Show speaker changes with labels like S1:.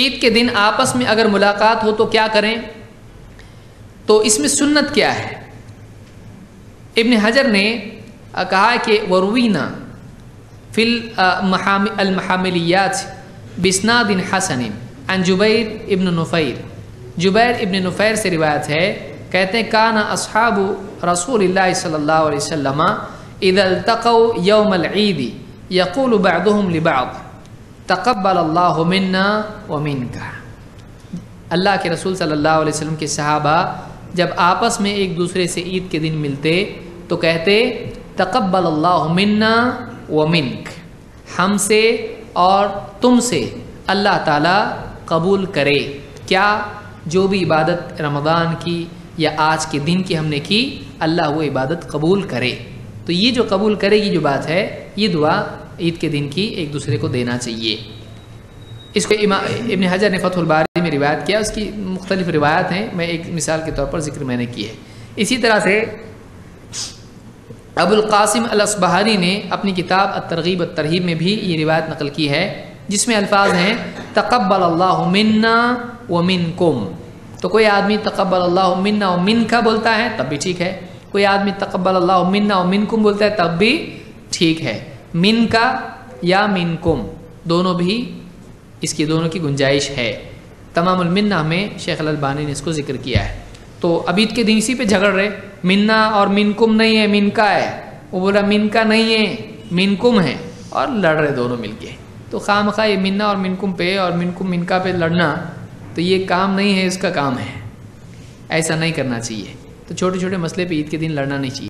S1: عید کے دن آپس میں اگر ملاقات ہو تو کیا کریں؟ تو اس میں سنت کیا ہے؟ ابن حجر نے کہا کہ وروینا فی المحاملیات بسناد حسن عن جبیر ابن نفیر، جبیر ابن نفیر سے روایت ہے، کہتے ہیں کان اصحاب رسول اللہ صلی اللہ علیہ وسلم اذا التقوا یوم العید یقول بعضهم لبعض تقبل اللہ منا ومنک۔ اللہ کے رسول صلی اللہ علیہ وسلم کے صحابہ جب آپس میں ایک دوسرے سے عید کے دن ملتے تو کہتے تقبل اللہ منا ومنک، ہم سے اور تم سے اللہ تعالیٰ قبول کرے کیا؟ جو بھی عبادت رمضان کی یا آج کے دن کی ہم نے کی، اللہ وہ عبادت قبول کرے۔ تو یہ جو قبول کرے گی جو بات ہے، یہ دعا عید کے دن کی ایک دوسرے کو دینا چاہیے۔ اس کو ابن حجر نے فتح الباری میں روایت کیا، اس کی مختلف روایات ہیں، میں ایک مثال کے طور پر ذکر میں نے کی ہے۔ اسی طرح سے ابو القاسم الاصبہانی نے اپنی کتاب الترغیب والترہیب میں بھی یہ روایت نقل کی ہے، جس میں الفاظ ہیں تقبل اللہ منا ومنکم۔ تو کوئی آدمی تقبل اللہ منا ومنک بولتا ہے تب بھی ٹھیک ہے، کوئی آدمی تقبل اللہ منا ومنکم بولتا ہے تب بھی ٹھیک ہے۔ من کا یا منکم دونوں بھی، اس کی دونوں کی گنجائش ہے۔ تمام المنہ میں شیخ الالبانی نے اس کو ذکر کیا ہے۔ تو اب عید کے دن اسی پہ جھگڑ رہے، منا اور منکم نہیں ہے، منکا ہے، وہ بولا منکا نہیں ہے منکم ہے، اور لڑ رہے دونوں مل کے۔ تو خواہ مخواہ یہ منا اور منکم پہ اور منکم منکا پہ لڑنا تو یہ کام نہیں ہے، اس کا کام ہے، ایسا نہیں کرنا چاہیے۔ تو چھوٹے چھوٹے مسئلے پہ عید کے دن لڑنا نہیں چاہیے۔